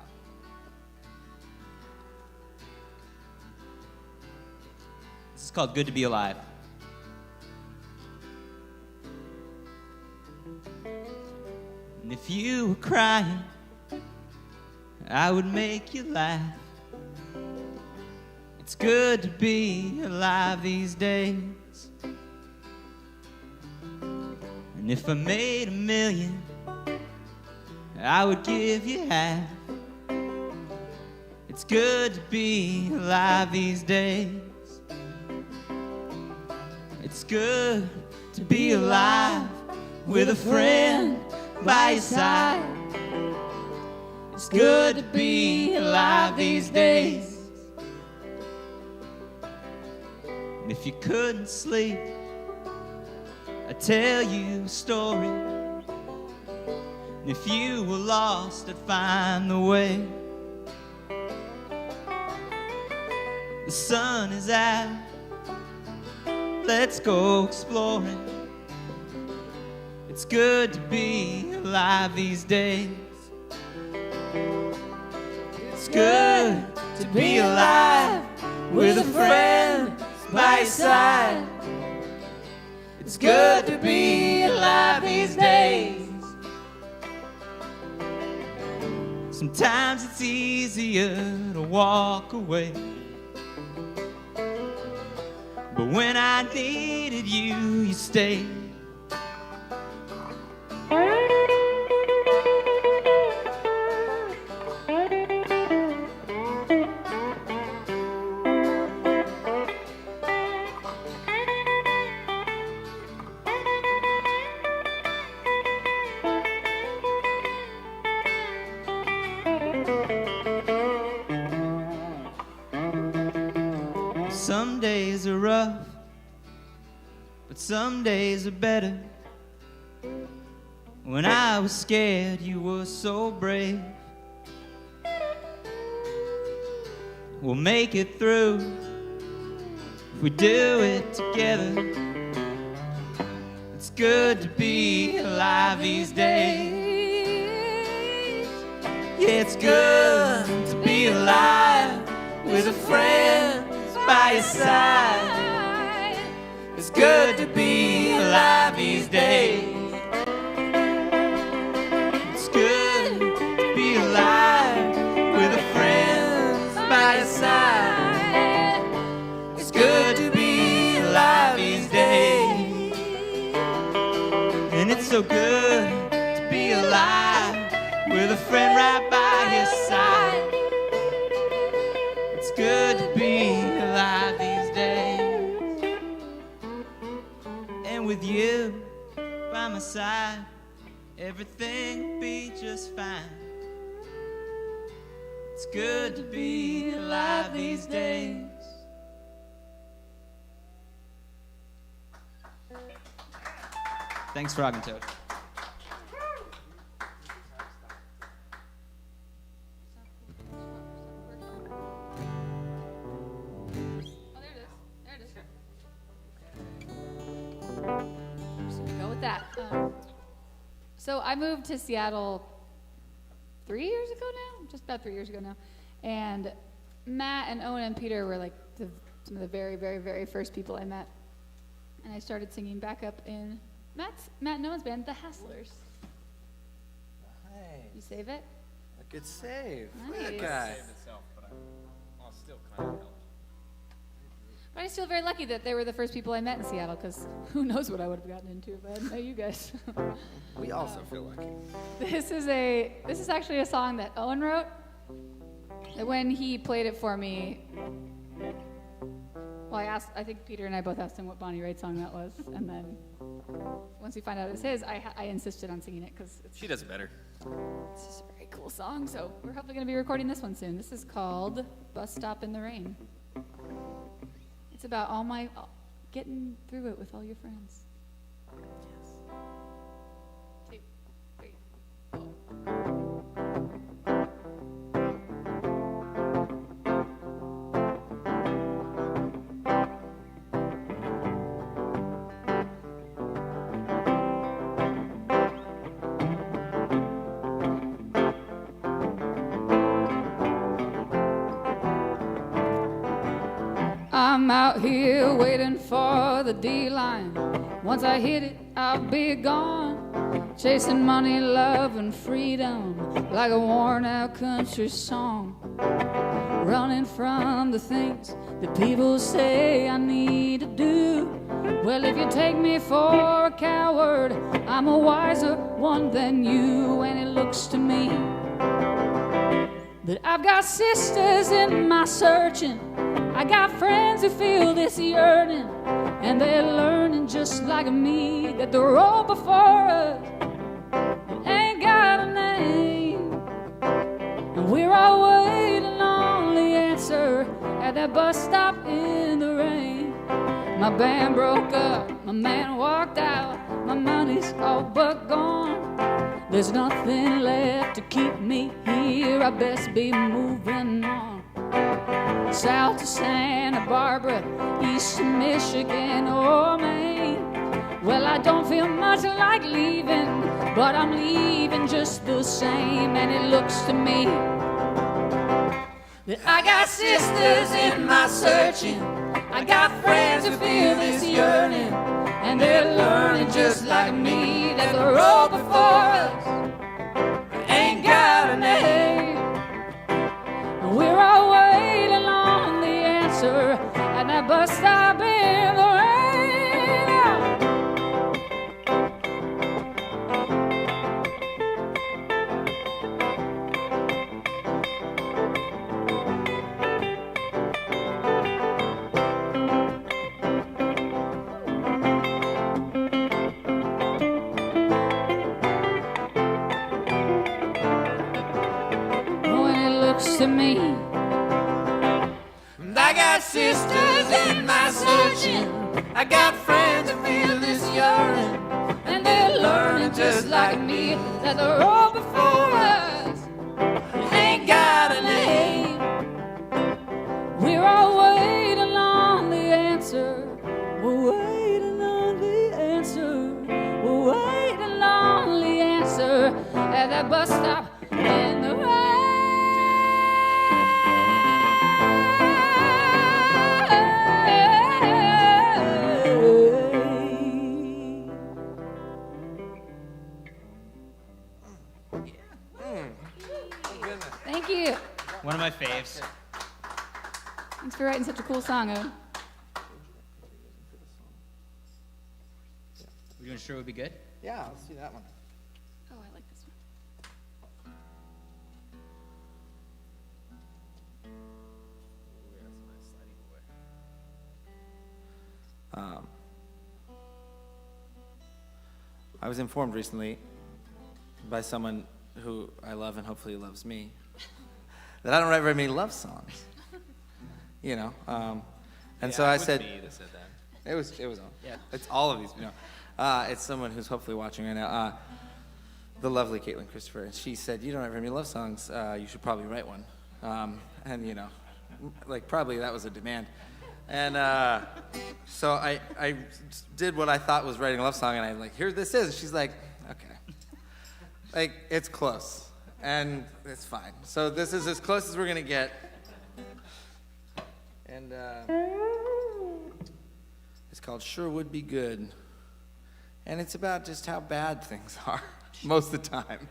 This is called Good to Be Alive. And if you were crying, I would make you laugh. It's good to be alive these days. And if I made $1 million, I would give you half. It's good to be alive these days. It's good to be alive with a friend by your side. It's good to be alive these days. And if you couldn't sleep, I'd tell you a story. And if you were lost, I'd find the way. The sun is out, let's go exploring. It's good to be alive these days. It's good to be alive with a friend by your side. It's good to be alive these days. Sometimes it's easier to walk away, but when I needed you, you stayed. Some days are rough, but some days are better. When I was scared, you were so brave. We'll make it through if we do it together. It's good to be alive these days. Yeah, it's good to be alive with a friend by your side. It's good to be alive these days. It's good to be alive with a friend by your side. It's good to be alive these days. And it's so good to be alive with a friend right by your side. It's good to be alive these days. And with you by my side, everything will be just fine. It's good to be alive these days. Thanks, Frog and Toad. just gonna go with that. So I moved to Seattle 3 years ago now, just about 3 years ago now, and Matt and Owen and Peter were like some of the very, very, very first people I met, and I started singing backup in Matt and Owen's band, The Hasslers. Nice. You save it? A good save. Look at that Nice. guy. itself, but I'll still kind of help. But I feel very lucky that they were the first people I met in Seattle, because who knows what I would have gotten into if I hadn't met you guys. We also feel lucky. This is actually a song that Owen wrote. That when he played it for me, well, I think Peter and I both asked him what Bonnie Raitt song that was, and then once we found out it was his, I insisted on singing it because She does it better. it's just a very cool song. So we're hopefully going to be recording this one soon. This is called "Bus Stop in the Rain." It's about getting through it with all your friends. Yes. 2, 3, 4. I'm out here waiting for the D-line. Once I hit it, I'll be gone. Chasing money, love, and freedom like a worn-out country song. Running from the things that people say I need to do. Well, if you take me for a coward, I'm a wiser one than you. And it looks to me that I've got sisters in my searching. I got friends who feel this yearning, and they're learning just like me that the road before us ain't got a name. And we're all waiting on the answer at that bus stop in the rain. My band broke up, my man walked out, my money's all but gone. There's nothing left to keep me here, I best be moving on. South to Santa Barbara, east to Michigan or Maine. Well, I don't feel much like leaving, but I'm leaving just the same. And it looks to me that I got sisters in my searching. I got friends who feel this yearning, and they're learning just like me that the road before us ain't got a name. And we're all waiting on the answer at that bus stop in the rain. When it looks to me, I got sisters in my searching. I got friends who feel this yearning, and they're learning just like me that the road before us ain't got a name. We're all waiting on the answer. We're waiting on the answer. We're waiting on the answer at that bus stop in the rain. Thank you. One of my faves. Thanks for writing such a cool song, Owen. We're doing sure would be good. Yeah, let's do that one. Oh, I like this one. I was informed recently by someone who I love and hopefully loves me that I don't write very many love songs. You know, and so I said, me that said that. it was all. Yeah. It's all of these. You know, it's someone who's hopefully watching right now. The lovely Caitlin Christopher, and she said, "You don't write very many love songs. You should probably write one." And you know, like probably that was a demand. And so I did what I thought was writing a love song, and I'm like, here this is. And she's like, okay. Like, it's close, and it's fine. So this is as close as we're going to get. And it's called Sure Would Be Good. And it's about just how bad things are most of the time.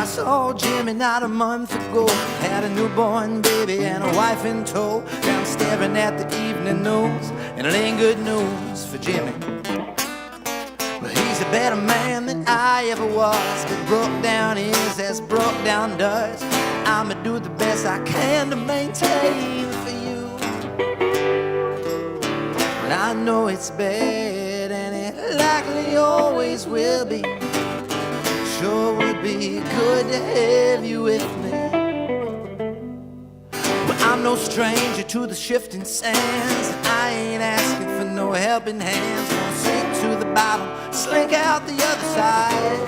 Saw Jimmy not a month ago. Had a newborn baby and a wife in tow. Now I'm staring at the evening news, and it ain't good news for Jimmy. But he's a better man than I ever was. But broke down is as broke down does. I'ma do the best I can to maintain for you. But I know it's bad, and it likely always will be. Sure would be good to have you with me. But I'm no stranger to the shifting sands. I ain't asking for no helping hands. Gonna sink to the bottom, slink out the other side.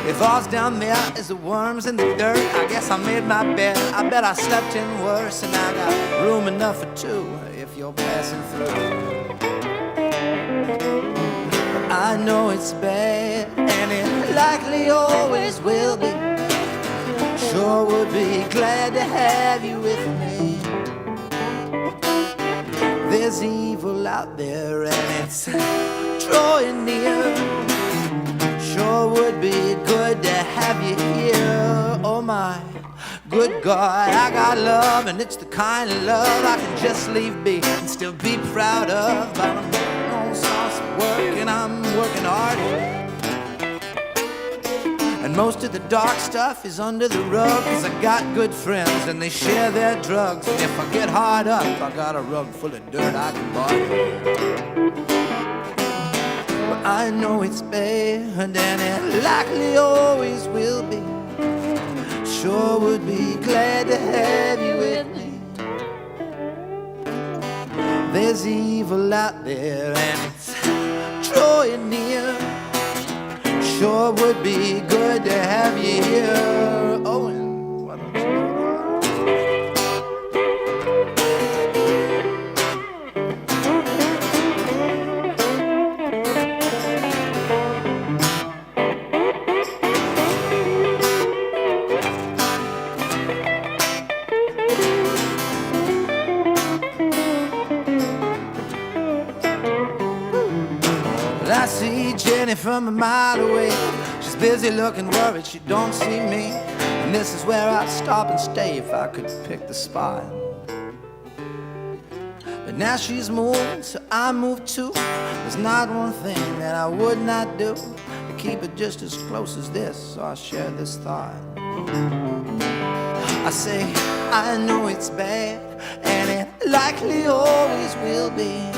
If all's down there is the worms in the dirt, I guess I made my bed. I bet I slept in worse, and I got room enough for two if you're passing through. I know it's bad, and it likely always will be. Sure would be glad to have you with me. There's evil out there, and it's drawing near. Sure would be good to have you here. Oh my good God, I got love, and it's the kind of love I can just leave be and still be proud of. But I'm working on some work, and I'm working hard. And most of the dark stuff is under the rug, 'cause I got good friends and they share their drugs. And if I get hard up, I got a rug full of dirt I can borrow. But I know it's bad, and it likely always will be. Sure would be glad to have you with me. There's evil out there, and it's drawing near. Sure would be good to have you here. Owen, why don't you do I see Jenny from a mile away. She's busy looking worried she don't see me. And this is where I'd stop and stay if I could pick the spot. But now she's moving, so I move too. There's not one thing that I would not do to keep it just as close as this, so I share this thought. I say, I know it's bad, and it likely always will be.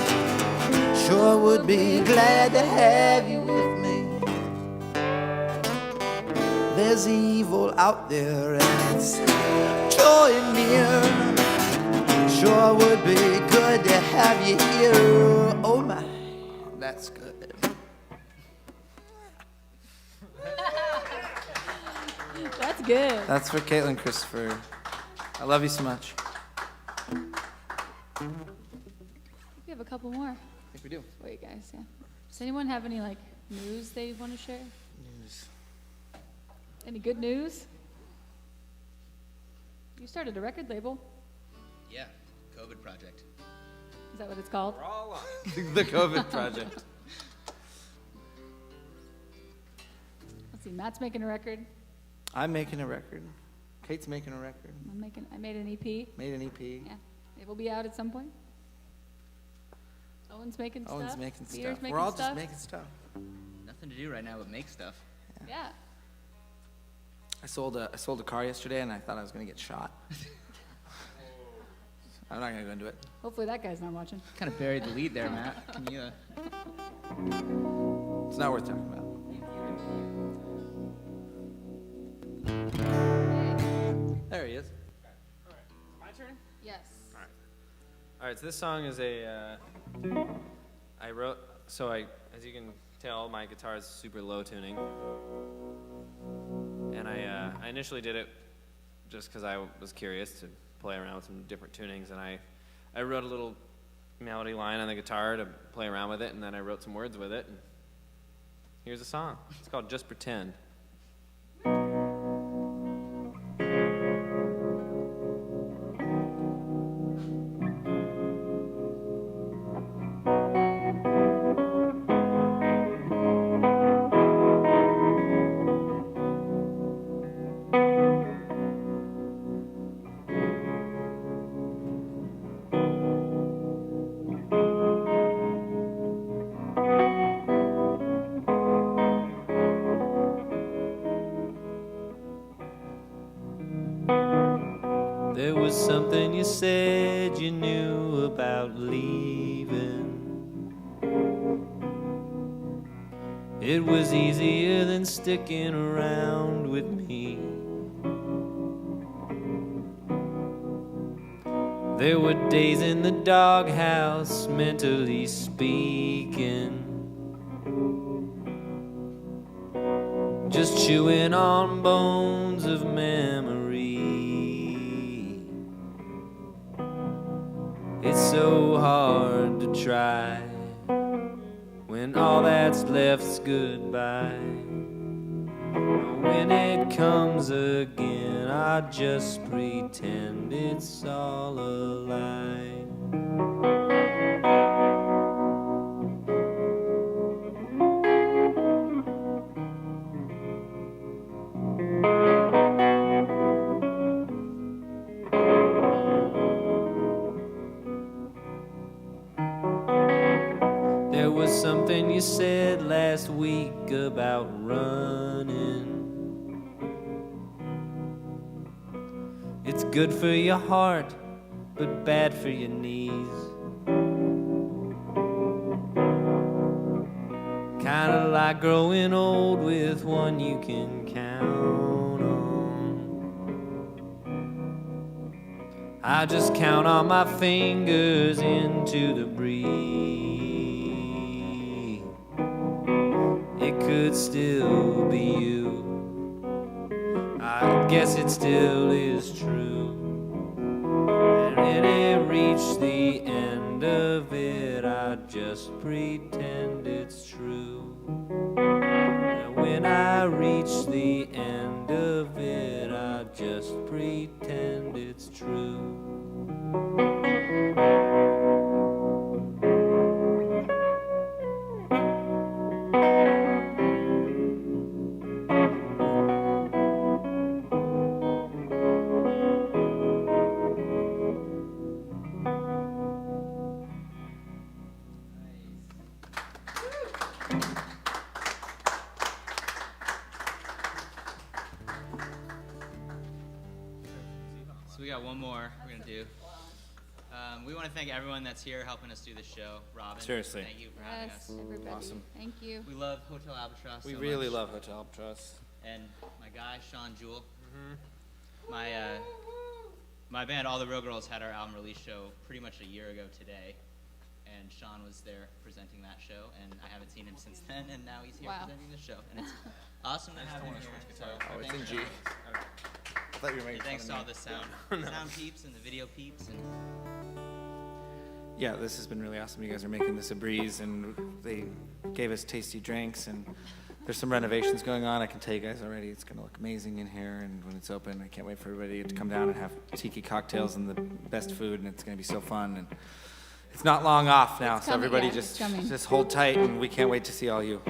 Sure would be glad to have you with me. There's evil out there, and it's drawing near. Sure would be good to have you here. Oh my, that's good. That's good. That's for Caitlin Christopher. I love you so much. We have a couple more. I think we do. For you guys, yeah. Does anyone have any news they want to share? News. Any good news? You started a record label. Yeah, COVID project. Is that what it's called? We're all on. The COVID project. Let's see. Matt's making a record. I'm making a record. Kate's making a record. I made an EP. Made an EP. Yeah, it will be out at some point. Owen's making stuff. Owen's making Peter's stuff. making We're all stuff. just making stuff. Nothing to do right now but make stuff. Yeah. I sold a car yesterday, and I thought I was going to get shot. I'm not gonna go into it. Hopefully that guy's not watching. Kind of buried the lead there, Matt. Can you? It's not worth talking about. There he is. My turn? Yes. All right, so this song is as you can tell, my guitar is super low tuning. And I initially did it just because I was curious to play around with some different tunings, and I wrote a little melody line on the guitar to play around with it, and then I wrote some words with it, and here's a song. It's called Just Pretend. There was something you said you knew about leaving. It was easier than sticking around with me. There were days in the doghouse, mentally speaking, just chewing on bones of memory. It's so hard to try when all that's left's goodbye. When it comes again, I just pretend it's all a lie. There was something you said last week about running. It's good for your heart, but bad for your knees. Kinda like growing old with one you can count on. I just count on my fingers into the breeze. It could still be you. I guess it still is true. And when it reached the end of it, I just pretend it's true. And when I reach the end of it, I just pretend it's true. So we got one more we're going to do. We want to thank everyone that's here helping us do this show. Robynne, Seriously. thank you for having Yes, us. everybody. Awesome. Thank you. We love Hotel Albatross We so really much. love Hotel Albatross. And my guy, Sean Jewell. My band, All the Real Girls, had our album release show pretty much a year ago today. And Sean was there presenting that show, and I haven't seen him since then, and now he's here Wow. presenting the show. And it's awesome to have him here. So Oh, it's thanks, in G. Sean. I thought you were making And thanks to fun all of the me. sound peeps and the video peeps. And Yeah, this has been really awesome. You guys are making this a breeze, and they gave us tasty drinks, and there's some renovations going on. I can tell you guys already, it's going to look amazing in here, and when it's open, I can't wait for everybody to come down and have tiki cocktails and the best food, and it's going to be so fun. And it's not long off now, It's so coming, everybody yeah, it's just coming. hold tight, and we can't wait to see all you.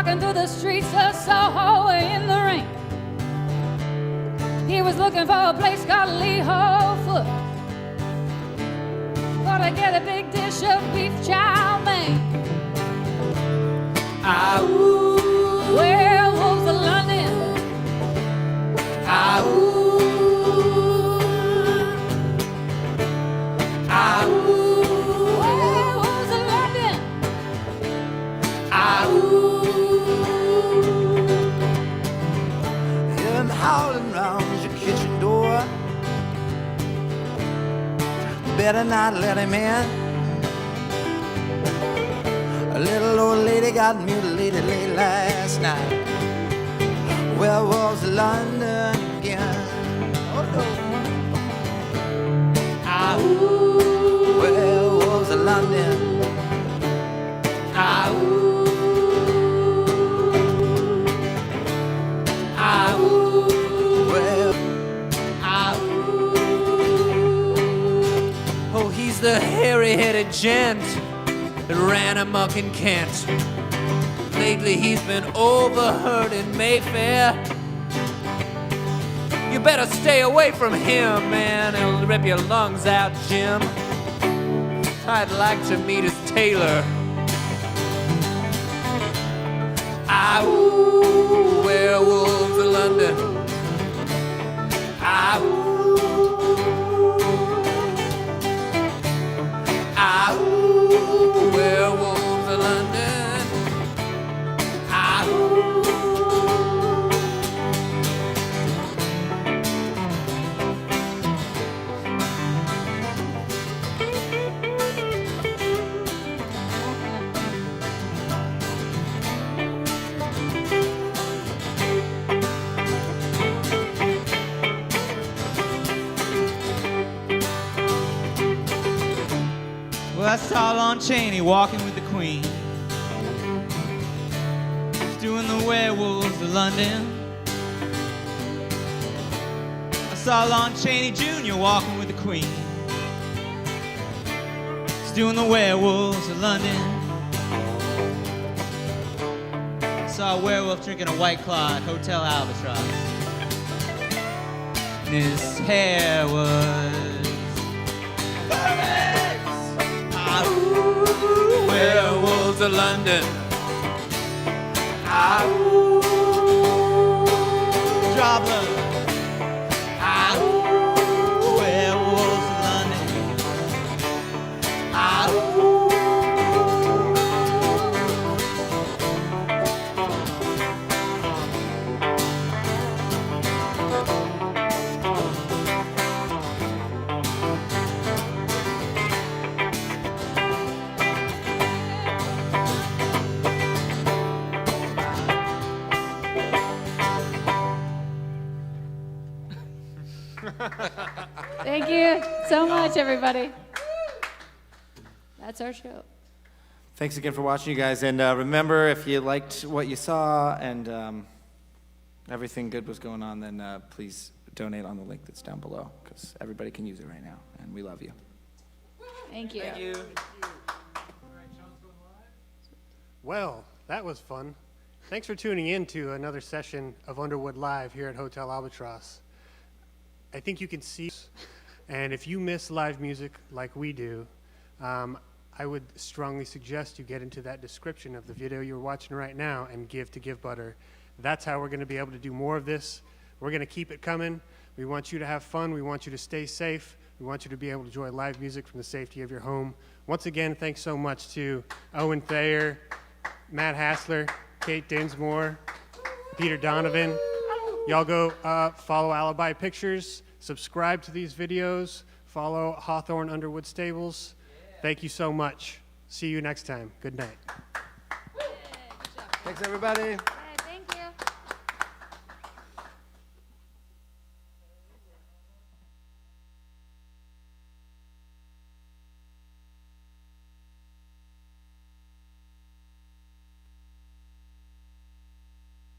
walking through the streets of Soho in the rain. He was looking for a place called Lee-Ho Foot. Gonna get a big dish of beef chow mein. Ah, ooh, werewolves of London. Ah, ooh, ah, ooh, werewolves of London. Ah, ooh. Him howling round your kitchen door. Better not let him in. A little old lady got mutilated late last night. Werewolves of London again. Oh no. Ah, ooh. Werewolves of London. Ah, ooh. Ah, ooh. Well, ah, ooh. Oh, he's the hairy-headed gent that ran amok in Kent. Lately he's been overheard in Mayfair. You better stay away from him, man. He'll rip your lungs out, Jim. I'd like to meet his tailor. Ah, ooh, werewolves of London. Ah, ooh. Ah, ooh, werewolves of London. Ah, ooh. Well, I saw Lon Chaney walking with the Queen. He's doing the werewolves of London. I saw Lon Chaney Jr. walking with the Queen. He's doing the werewolves of London. I saw a werewolf drinking a White Claw at Hotel Albatross. And his hair was perfect. Ah, ooh, werewolves of London. Ah, ooh, draw blood. Ah, ooh, werewolves of London. Ah, ooh. Thank you so much, everybody. That's our show. Thanks again for watching, you guys. And remember, if you liked what you saw and everything good was going on, then please donate on the link that's down below, because everybody can use it right now, and we love you. Thank you. Thank you. Well, that was fun. Thanks for tuning in to another session of Underwood Live here at Hotel Albatross. I think you can see, and if you miss live music like we do, I would strongly suggest you get into that description of the video you're watching right now and give to Give Butter. That's how we're going to be able to do more of this. We're going to keep it coming. We want you to have fun. We want you to stay safe. We want you to be able to enjoy live music from the safety of your home. Once again, thanks so much to Owen Thayer, Matt Hassler, Kate Dinsmore, Peter Donovan. Y'all go follow Alibi Pictures, subscribe to these videos, follow Hawthorne Underwood Stables. Thank you so much. See you next time. Good night. Thanks, everybody.